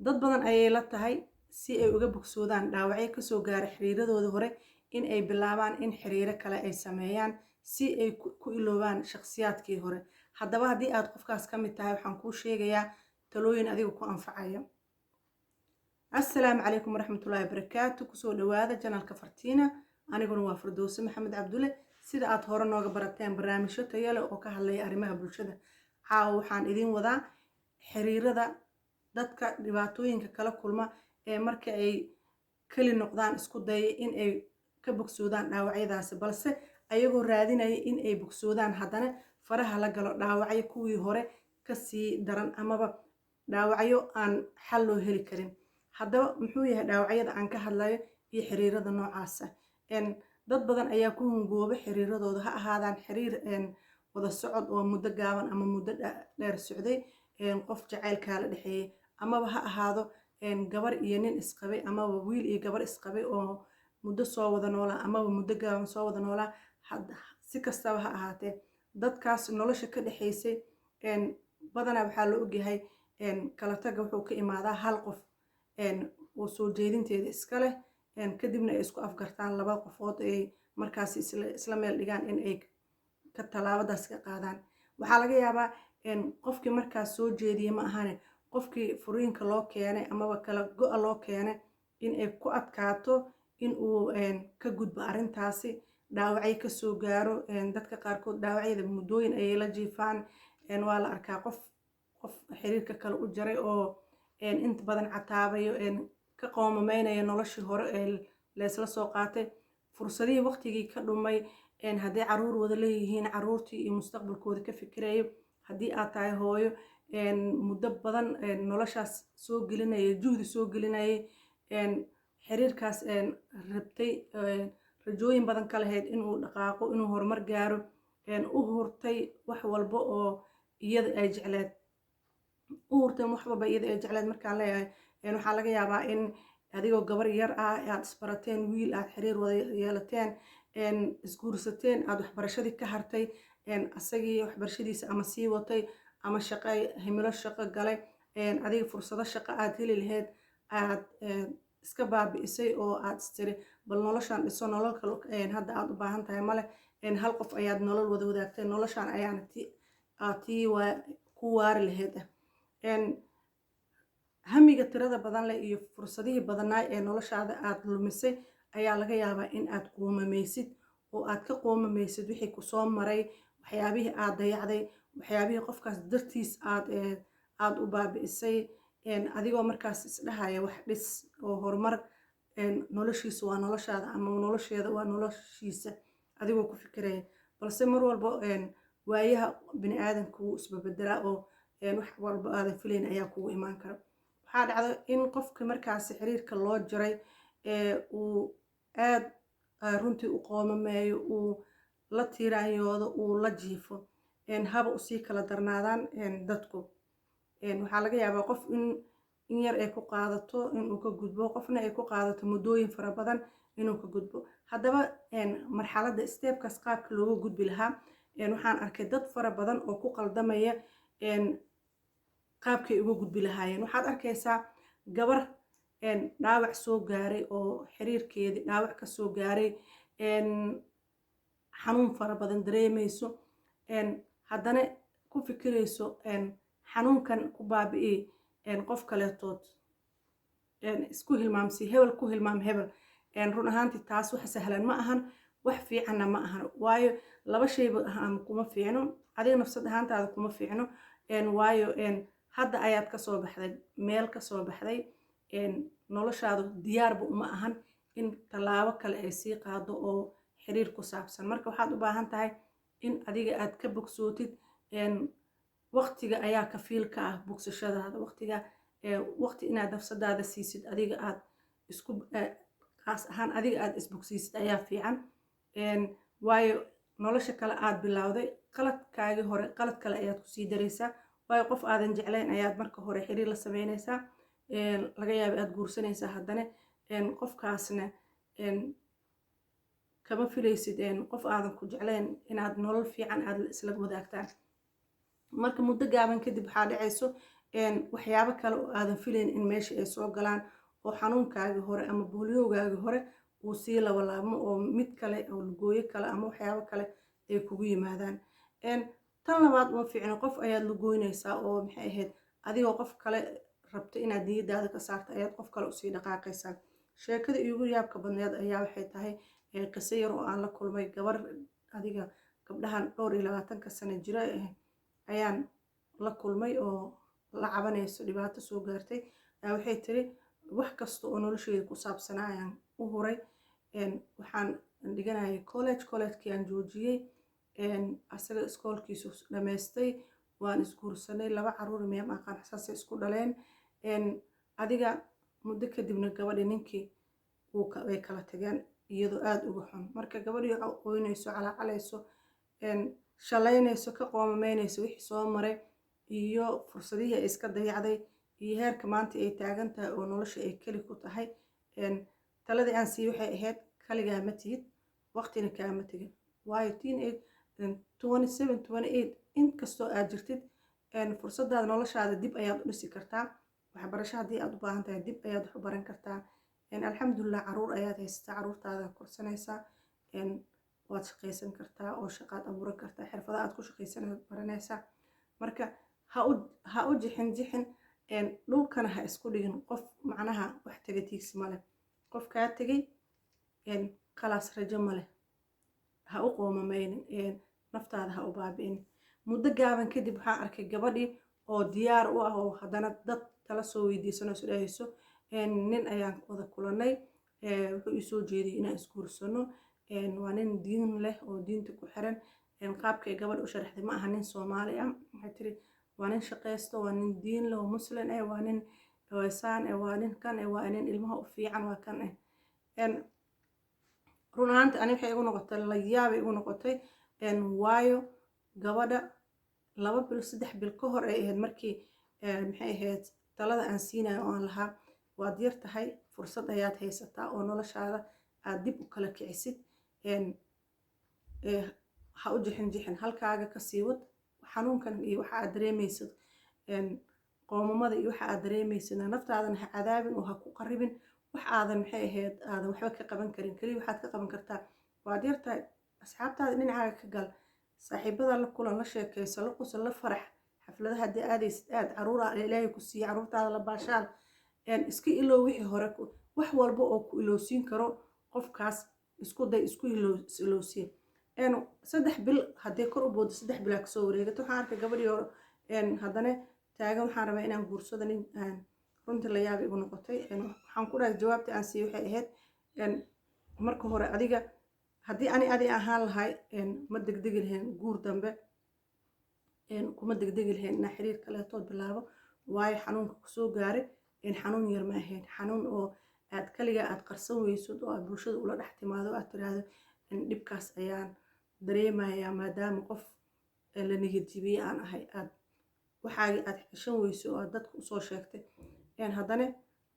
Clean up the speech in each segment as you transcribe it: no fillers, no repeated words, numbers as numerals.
dad badan ayay la tahay si ay uga bogsoodaan dhaawacyo kasoo gaara xiriiradooda hore in ay bilaabaan in xiriiro kale ay sameeyaan si ay ku iloobaan shakhsiyaadkii hore. haddaba haddii aad qofkaas ka mid tahay waxaan kuu sheegayaa talooyin adiga ku anfacaya. assalaamu calaykum waraxmatullaahi wabarakaatu. kusoo dhawaada janalka Fartiina. aniguna waa Firdowsi Maxamed Cabdulle. sida aad hore nooga barateen barnaamijyo tayo leh oo ka hadlaya arrimaha bulshada. caawa waxaan idin wadaa xiriirada dadka dhibaatooyinka kala kulma ee marka ay kali noqdaan isku dayay in ay ka bogsoodaan dhaawacyadaasi, balse ayagoo raadinaya in ay bogsoodaan haddana faraha la galo dhaawacyo kuwii hore kasii daran amaba dhaawacyo aan xal loo heli karin. haddaba muxuu yahay dhaawacyada aan ka hadlayo iyo xiriirada noocaasa? dad badan ayaa ku hungooba xiriiradooda, ha ahaadaan xiriir wada socod oo muddo gaaban ama muddo dheer socday, qof jacaylkaa la dhexeeyay, amaba ha ahaado gabar iyo nin isqabay amaba wiil iyo gabar isqabay oo muddo soo wada noolaa amaba muddo gaaban soo wada noolaa. si kastaba ha ahaatee dadkaas nolosha ka dhexaysay badanaa waxaa la ogyahay kala taga wuxuu ka imaadaa hal qof oo soo jeedinteeda iska leh, kadibna ay isku afgartaan laba qofood ay markaas isla meel dhigaan in ay ka tallaabadaas ka qaadaan. waxaa laga yaabaa qofkii markaas soo jeediyay ma ahane qofkii furiinka loo keenay amaba kala go-a loo keenay in ay ku adkaato in uu ka gudbo arrintaasi, dhaawacyo kasoo gaaro. dadka qaarkood dhaawacyada muddooyin ayay la jiifaan. waa la arkaa qof xiriirka kale u jaray oo inta badan cataabayo, ka qoomameynayo noloshii hore ee leesla soo qaatay, fursadihii waqtigii ka dhumay, haddii caruur wada leeyihiin caruurtii iyo mustaqbalkooda ka fikirayo. haddii aad tahay hooyo muddo badan noloshaas soo gelinaya, juhdi soo gelinayay, xiriirkaas rabtay, rajooyin badan ka lahayd inuu dhaqaaqo, inuu horumar gaaro, u hurtay wax walba oo iyada ay jecleed, markaan leeyahay waxaa laga yaabaa in adigoo gabar yar ah aad isbarateen, wiil aad xiriir wada yeelateen, isguursateen, aad waxbarashadii ka hartay, asagii waxbarashadiisa ama sii watay ama shaqo himilo shaqo galay, adiga fursado shaqo aad heli lahayd aad iska baabi'isay oo aad istiri bal noloshaan dhiso, nolol kale hadda aad u baahan tahay male, hal qof ayaad nolol wada wadaagtay, noloshaan ayaana tii ku waari lahayd. hamiga tirada badan leh iyo fursadihii badanaay ee noloshaada aad lumisay ayaa laga yaabaa in aad qoomameysid oo aad ka qoomameysid wixii kusoo maray, waxyaabihii aad dayacday, waxyaabihii qofkaas dartiis aad u baabi'isay, adigoo markaas isdhahaya wax dhis oo horumar, noloshiisa waa noloshaada ama nolosheeda waa noloshiisa adigoo ku fikiraya. balse mar walba waayaha bini aadanka wuu isbabedelaa oo wax walba aadan filayn ayaa kugu imaan kara. waxaa dhacda in qofka markaasi xiriirka loo jaray uu aad runtii u qoomameeyo, uu la tiiraanyoodo, uu la jiifo, haba usii kala darnaadaan dadku. waxaa laga yaabaa qof in yar ay ku qaadato inuu ka gudbo, qofna ay ku qaadato muddooyin fara badan inuu ka gudbo. haddaba marxaladda steebkaas qaabka looga gudbi lahaa, waxaan arkay dad fara badan oo ku qaldamaya qaabkay uga gudbi lahaayeen. waxaad arkaysaa gabar dhaawac soo gaaray oo xiriirkeedii dhaawac ka soo gaaray, xanuun fara badan dareemayso, haddana ku fikirayso xanuunkan ku baabi'i qof kaleetood, isku hilmaamsi hebel, ku hilmaam hebel. run ahaantii taas wax sahlan ma ahan, wax fiicanna ma ahan, waayo laba shayba kuma fiicno, adiga nafsad ahaantaada kuma fiicno, waayo hadda ayaad kasoo baxday meel kasoo baxday, noloshaadu diyaarba uma ahan in tallaabo kale ay sii qaado oo xiriir ku saabsan. marka waxaad u baahan tahay in adiga aad ka bogsootid, waqtiga ayaa kafiil ka ah bogsashadaada, waqti inaad nafsadaada siisid, adiga aad isku qaas ahaan adiga aad isbogsiisid ayaa fiican, waayo nolosha kale aad bilowday qaladkaagii hore qalad kale ayaad kusii daraysaa, waayo qof aadan jeclayn ayaad marka hore xiriir la sameynaysaa, laga yaaba aad guursanaysaa, haddana qofkaasna kama filaysid qof aadan ku jeclayn inaad nolol fiican aad isla wadaagtaan. marka muddo gaaban kadib waxaa dhacayso waxyaabo kale oo aadan filayn in meesha ay soo galaan oo xanuunkaagii hore ama booliyowgaagii hore uu sii labalaabmo oo mid kale oo lugooyo kale ama waxyaabo kale ay kugu yimaadaan. tan labaad uma fiicno, qof ayaad lugooynaysaa oo maxay ahayd adigoo qof kale rabto inaad niyadaada ka saarto ayaad qof kale usii dhaqaaqaysaa. sheekada iigu yaabka badneed ayaa waxay tahay qiso yar oo aan la kulmay gabar adiga gabdhahan dhowr iyo 20 sano jira ayaan la kulmay oo la cabanayso dhibaato soo gaartay. waxay tiri wax kasta oo nolosheeda ku saabsanaa ayaan u huray. waxaan dhiganayay college-kii aan joojiyey. asaga iskoolkiisu dhamaystay, waan isguursanay, 2 caruur miyam aqaan xasaasay isku dhaleen. adiga muddo kadibna gabadhi ninkii way kala tageen iyadoo aad uga xun. marka gabadhii qoynayso, calaacalayso, shalaynayso, ka qoomameynayso wixii soo maray iyo fursadihii ay iska dayacday iyo heerka maanta ay taagan tahay oo nolosha ay keli ku tahay. taladii aan sii waxay ahayd kaligaa ma tihid, waqtina kaama tegin. waayo 27-28 inkastoo aad jirtid fursadaada noloshaada dib ayaad u dhisi kartaa. waxbarasho haddii aad u baahan tahay dib ayaad wax u baran kartaa. alxamdulilah caruur ayaad haysataa, caruurtaada korsanaysaa. waad shaqaysan kartaa oo shaqaad abuuran kartaa, xirfada aad ku shaqaysanaad baranaysaa. marka ha u jixin dhulkana ha isku dhigin qof macnaha wax taga tiigsi ma leh. qof kaa tegay khalaas rajo ma leh. ha u qoomameynin, naftaada ha u baabi'in. muddo gaaban kadib waxaan arkay gabadhii oo diyaar u ah oo haddana dad kala soo weydiisano is dhahayso nin ayaan wada kulanay, wuxuu ii soo jeediyey inaan isguursano. waa nin diin leh oo diinta ku xiran. qaabkay gabadha u sharaxday ma aha nin Soomaali ah. waxay tiri waa nin shaqaysto, waa nin diin leh oo muslim waa nin weesaan waa nin kan waa nin ilmaha u fiican waa kan run ahaanti ani waxay igu noqotay la yaab igu noqotay. waayo gabadha 2 bil 3 bil ka hor ay ahayd markii maxay ahayd talada aan siinayo oo aan lahaa waad yar tahay, fursad ayaad haysataa oo noloshaada aad dib u kala kicisid. ha u jixin halkaaga ka sii wad xanuunkan iyo waxa aad dareemaysid, qoomamada iyo waxa aad dareemaysid naftaadana ha cadaabin oo ha ku qaribin wax aadan maxay ahayd aadan waxba ka qaban karin. kaliya waxaad ka qaban kartaa waad yar tahay, asxaabtaada dhinacaaga ka gal, saaxiibada la kulan, la sheekayso, la qosol, la farax. xafladaha haddii aadaysid aad caruur ilaahay ku siiya caruurtaada la baashaal. iska ilow wixii hore wax walba oo ku ilowsiin karo qofkaas isku day isku ilowsiin. 3 bil haddii kor u boodo 3 bil kasoo wareegato. waxaan arkay gabadhii haddana taagan waxaan rabaa inaan guursado nin. runtii la yaab igu noqotay. waxaan ku dhahay jawaabta aan siiyey waxay ahayd marka hore adiga haddii adi ahaan lahay ma degdegi lahayn guur dambe, kuma degdegi lahayn inaa xiriir kaleetood bilaabo. waayo xanuunka kusoo gaaray xanuun yar ma ahayn, xanuun oo aad kaligaa aad qarsan weysod oo aad bulshada ula dhex timaado aad tiraahdo dhibkaas ayaan dareemayaa maadaama qof la niyadjibiyey aan ahay. aad waxaagii aad xishan weyso oo aad dadka usoo sheegtay. haddana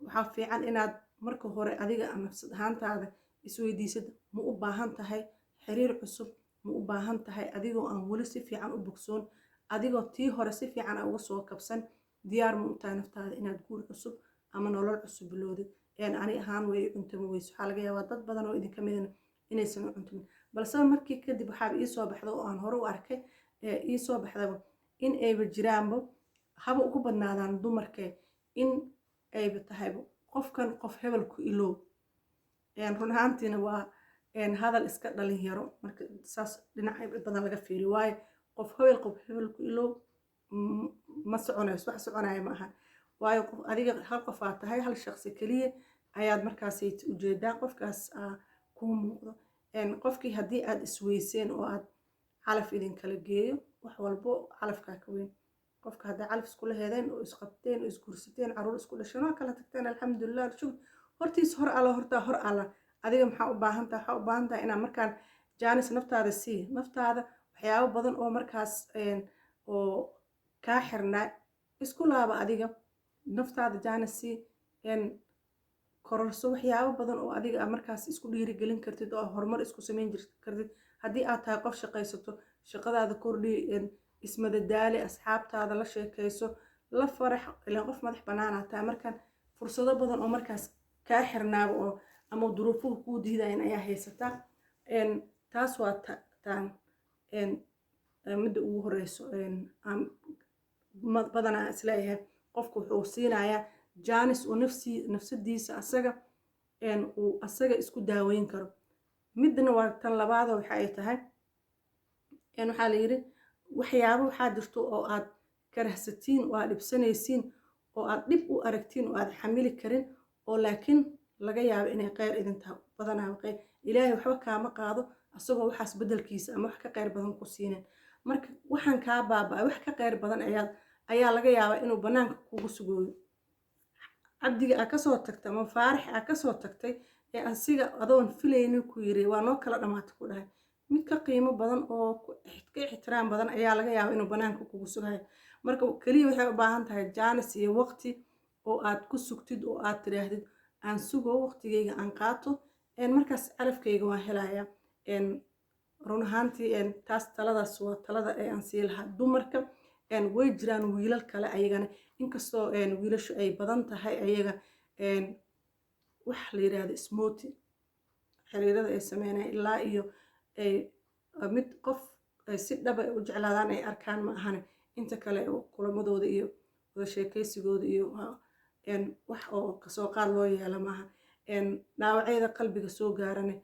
waxaa fiican inaad marka hore adiga nafsad ahaantaada isweydiisad ma u baahan tahay xiriir cusub, ma u baahan tahay adigoo aan weli si fiican u bogsoon, adigoo tii hore si fiican uga soo kabsan, diyaar ma u tahay naftaada inaad guur cusub ama nolol cusub bilowdid. ani ahaan way cuntami weyso. waxaa laga yaabaa dad badan oo idinka midana inaysan u cuntamin. balse markii kadib waxaaba ii soo baxda oo aan hore u arkay ii soo baxdaba in ayba jiraanba haba ugu badnaadaan dumarkee in ayba tahayba qofkan qof hebel ku ilow. run ahaantiina waa hadal iska dhalinyaro marka saas dhinac badan laga fiiriyo. waayo qof hebel ku ilow ma soconayso, wax soconaya ma aha. waayo adiga hal qof aad tahay, hal shaqsi keliya ayaad markaas ujeedaa, qofkaas kuu muuqdo. qofkii haddii aad isweyseen oo aad calaf idinkala geeyo wax walbo calafkaa ka weyn. qofka hadday calaf iskula heedeen oo isqabteen oo isguursateen caruur isku dhasheen oo kala tagteen alxamdulilah shukr hortiis hor alla adiga maxaa u baahan tahay? waxaa u baahan tahay inaad markaan jaanis naftaada sii naftaada waxyaabo badan oo markaas oo kaa xirnaa isku laaba adiga naftaada jaanis sii kororso waxyaabo badan oo adiga markaas isku dhiirigelin kartid oo horumar isku samayn kartid. haddii aad tahay qof shaqaysato shaqadaada kordhi, ismadadaali, asxaabtaada la sheekayso, la farax ilaan qof madax bannaan ataa markan fursado badan oo markaas kaa xirnaaba oo ama duruufuhu kuu diidayan ayaa haysataa taas waa taan midda ugu horeyso badanaa isleeyahay qofku wuxuu siinayaa jaanis uu nafsadiisa asaga isku daaweyn karo. midna waa tan labaada waxa ay tahay waxaa la yidhi waxyaabo waxaa jirto oo aad karahsatiin oo aad dhibsanaysiin oo aad dhib u aragtiin oo aad xamili karin oo laakiin laga yaabo inay kheyr idin tahay badanaa kheyr ilaahay waxba kaama qaado asagoo waxaas bedelkiisa ama wax ka kheyr badan ku siinin. marka waxaan kaa baaba'ay wax ka kheyr badan ayaa laga yaabaa inuu banaanka kugu sugooyo. cabdiga aad kasoo tagtay ama faarax aad kasoo tagtay ee asiga adoon filaynin ku yiri waa noo kala dhamaatay ku dhahay mid ka qiimo badan oo ka ixtiraam badan ayaa laga yaabaa inuu banaanka kugu sugayo. marka kaliya waxay u baahan tahay jaanis iyo waqti oo aad ku sugtid oo aad tiraahdid aan sugo waqtigeyga aan qaato markaas calafkeyga waan helayaa. run ahaantii taas taladaas waa talada aan sii lahaa dumarka. way jiraan wiilal kale ayagana inkastoo wiilashu ay badan tahay ayaga wax la yiraahdo smooti xiriirada ay sameynayaan ilaa iyo mid qof si dhab ah u jeclaadaan ay arkaan ma ahane inta kale kulamadooda iyo wada sheekaysigooda iyo wax oo kasoo qaad loo yeelo maaha. dhaawacyada qalbiga soo gaarane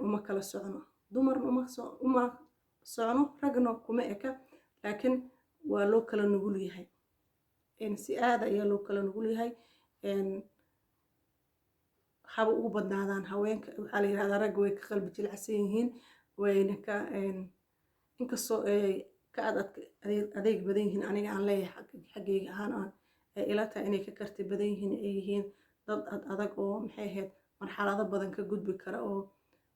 uma kala socno dumarna uma socno ragna kuma eka laakiin waa loo kala nugul yahay si aad ayaa loo kala nugul yahay. haba ugu badnaadaan haweenka waxaa la yiraahdaa ragga way ka qalbi jilicsan yihiin wayna ka inkastoo ka adeeg badan yihiin aniga aan leeyahay xaggayga ahaan ila tahay inay ka karti badan yihiin ay yihiin dad adag oo maxay ahayd marxalado badan ka gudbi kara oo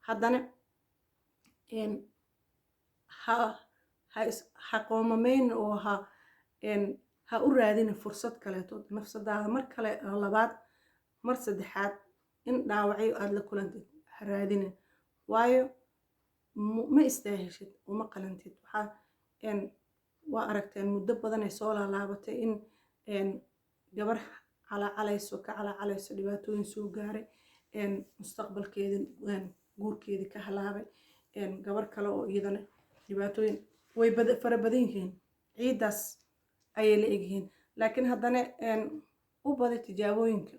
haddana ha qoomamayn oo ha u raadin fursad kaleeto nafsadaada mar kale labaad mar saddexaad in dhaawacyo aad la kulantid ha raadinin waayo ma istaahishid uma qalantid. waa aragteen muddo badan ay soo laalaabatay in gabar calaacalayso ka calaacalayso dhibaatooyin soo gaaray mustaqbalkeedii guurkeedii ka halaabay gabar kale oo iyadana dhibaatooyin way fara badan yihiin ciidaas ayay la egyihiin laakiin haddana u baday tijaabooyinka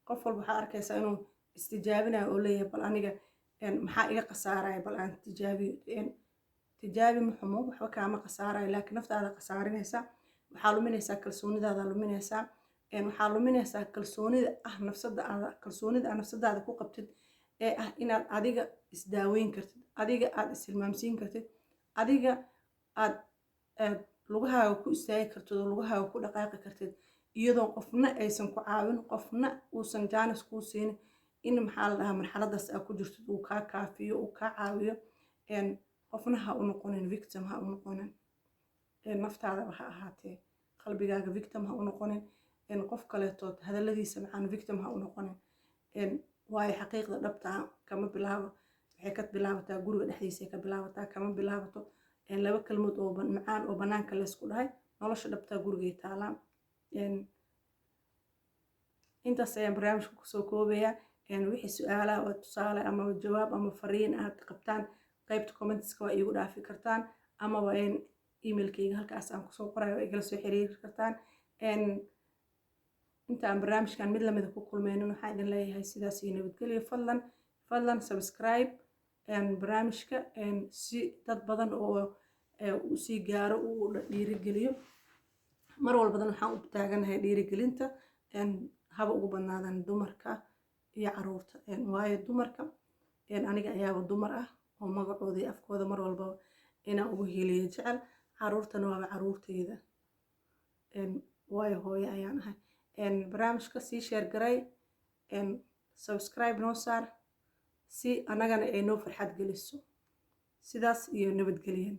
qof walba waxaa arkaysaa inuu istijaabinayo oo leeyahay bal aniga maxaa iga khasaaraya bal aan tijaabi maxumo waxba kaama khasaarayo laakiin naftaada khasaarinaysaa waxaa luminaysaa kalsoonidaada luminaysaa waxaa luminaysaa kalsoonida nafsadaada ku qabtid ee ah inaad adiga isdaaweyn kartid adiga aad ishilmaamsiin kartid adiga aad lugahaaga ku istaagi kartid oo lugahaaga ku dhaqaaqi kartid iyadoo qofna aysan ku caawin qofna uusan jaanis kuu siinin in maxaa la dhahaa marxaladaas aad ku jirtid uu kaa kaafiyo uu kaa caawiyo qofna ha u noqonin victim ha u noqonin naftaada ha ahaatee qalbigaaga victim ha u noqonin qof kaleetood hadalladiisa macaan victim ha u noqonin waayo xaqiiqda dhabta kama bilaabo waxay ka bilaabataa guriga dhexdiisa ka bilaabataa kama bilaabato laba kalmood oo macaan oo banaanka laysku dhahay nolosha dhabtaa gurigay taalaan. intaas ayaan barnaamijka kusoo koobayaa wixii su-aalaha oo tusaale ama jawaab ama fariin aad qabtaan qaybta commentska waa iigu dhaafi kartaan amaba emailkayga halkaas aan kusoo qorayo waa igala soo xiriiri kartaan. inta aan barnaamijkan mid lamida ku kulmeynin waxaan idin leeyahay sidaas iyo nabadgelyo. fadlan subscribe barnaamijka si dad badan oo u sii gaaro uu dhiirigeliyo mar walbadan waxaan u taaganahay dhiirigelinta haba ugu badnaadaan dumarka iyo caruurta waayo dumarka aniga ayaaba dumar ah oo magacooda iyo afkooda mar walbaba inaan ugu heliyo jecel caruurtana waaba caruurteyda waayo hooyo ayaan ahay. barnaamijka sii sheer garay subscribe noo saar si annagana ay noo farxad geliso sidaas iyo nabadgelyo.